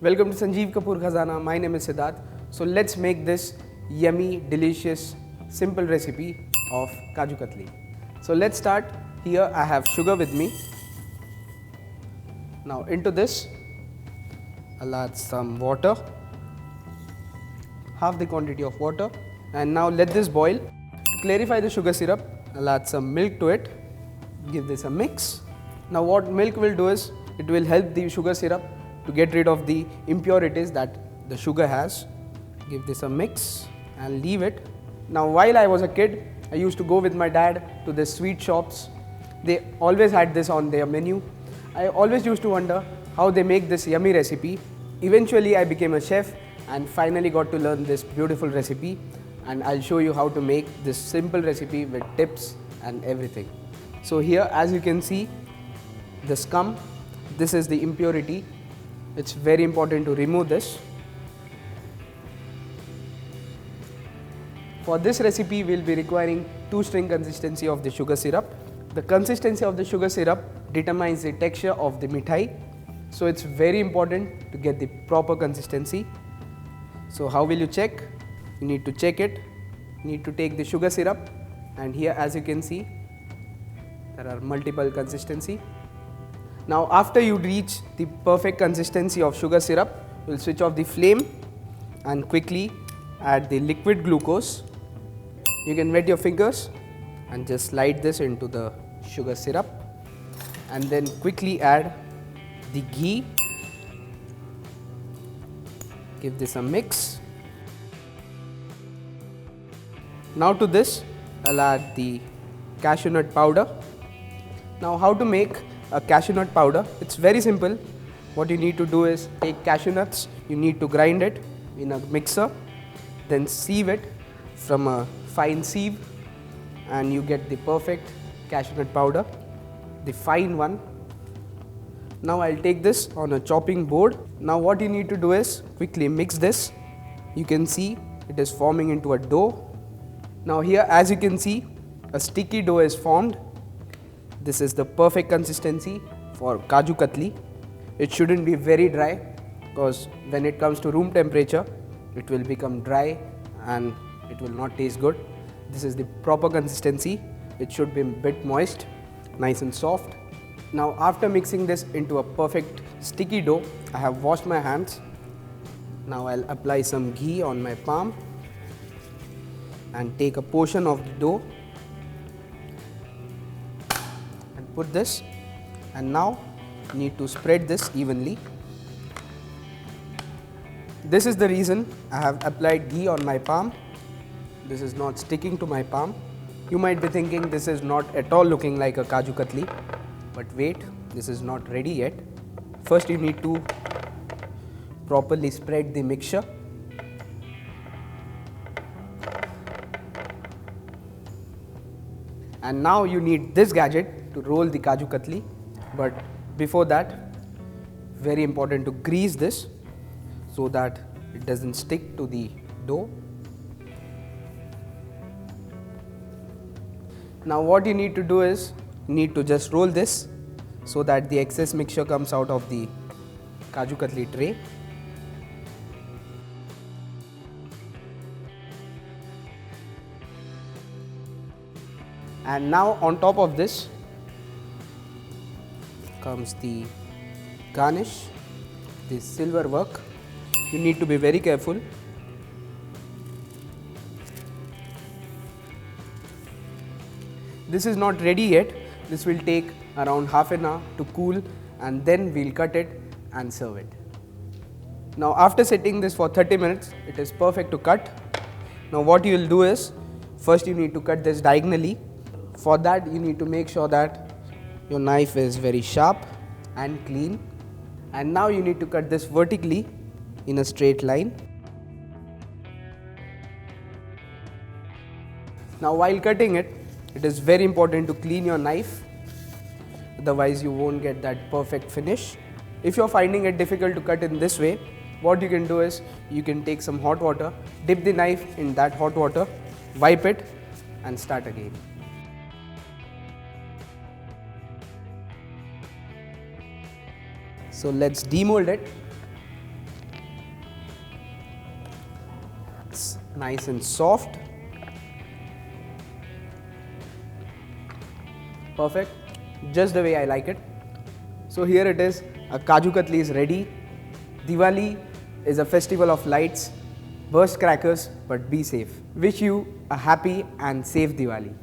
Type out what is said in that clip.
Welcome to Sanjeev Kapoor Khazana. My name is Siddharth. So let's make this yummy, delicious, simple recipe of Kaju Katli. So let's start. Here I have sugar with me. Now into this, I'll add some water, half the quantity of water, and now let this boil. To clarify the sugar syrup, I'll add some milk to it. Give this a mix. Now what milk will do is, it will help the sugar syrup to get rid of the impurities that the sugar has. Give this a mix and leave it. Now while I was a kid, I used to go with my dad to the sweet shops. They always had this on their menu. I always used to wonder how they make this yummy recipe. Eventually I became a chef and finally got to learn this beautiful recipe, and I'll show you how to make this simple recipe with tips and everything. So here, as you can see, the scum, this is the impurity. It's very important to remove this. For this recipe, we'll be requiring 2-string consistency of the sugar syrup. The consistency of the sugar syrup determines the texture of the mithai. So it's very important to get the proper consistency. So how will you check? You need to check it. You need to take the sugar syrup, and here as you can see, there are multiple consistency. Now after you reach the perfect consistency of sugar syrup, you will switch off the flame and quickly add the liquid glucose. You can wet your fingers and just slide this into the sugar syrup, and then quickly add the ghee. Give this a mix. Now to this, I'll add the cashew nut powder. Now how to make a cashew nut powder? It's very simple. What you need to do is take cashew nuts, you need to grind it in a mixer, then sieve it from a fine sieve, and you get the perfect cashew nut powder, the fine one. Now I'll take this on a chopping board. Now what you need to do is quickly mix this. You can see it is forming into a dough. Now here as you can see, a sticky dough is formed. This is the perfect consistency for Kaju Katli. It shouldn't be very dry, because when it comes to room temperature, it will become dry and it will not taste good. This is the proper consistency. It should be a bit moist, nice and soft. Now after mixing this into a perfect sticky dough, I have washed my hands. Now I'll apply some ghee on my palm and take a portion of the dough and put this, and now need to spread this evenly. This is the reason I have applied ghee on my palm. This is not sticking to my palm. You might be thinking this is not at all looking like a Kaju Katli, but wait, this is not ready yet. First you need to properly spread the mixture. And now you need this gadget to roll the Kaju Katli, but before that, very important to grease this so that it doesn't stick to the dough. Now what you need to do is, you need to just roll this so that the excess mixture comes out of the Kaju Katli tray. And now on top of this comes the garnish, the silver varq. You need to be very careful. This is not ready yet. This will take around half an hour to cool, and then we'll cut it and serve it. Now after setting this for 30 minutes, it is perfect to cut. Now what you will do is, first you need to cut this diagonally. For that you need to make sure that your knife is very sharp and clean, and now you need to cut this vertically in a straight line. Now while cutting it, it is very important to clean your knife, otherwise you won't get that perfect finish. If you're finding it difficult to cut in this way, what you can do is, you can take some hot water, dip the knife in that hot water, wipe it and start again. So let's demold it. nice and soft. Perfect, just the way I like it. So here it is, a Kaju Katli is ready. Diwali is a festival of lights. Burst crackers, but be safe. Wish you a happy and safe Diwali.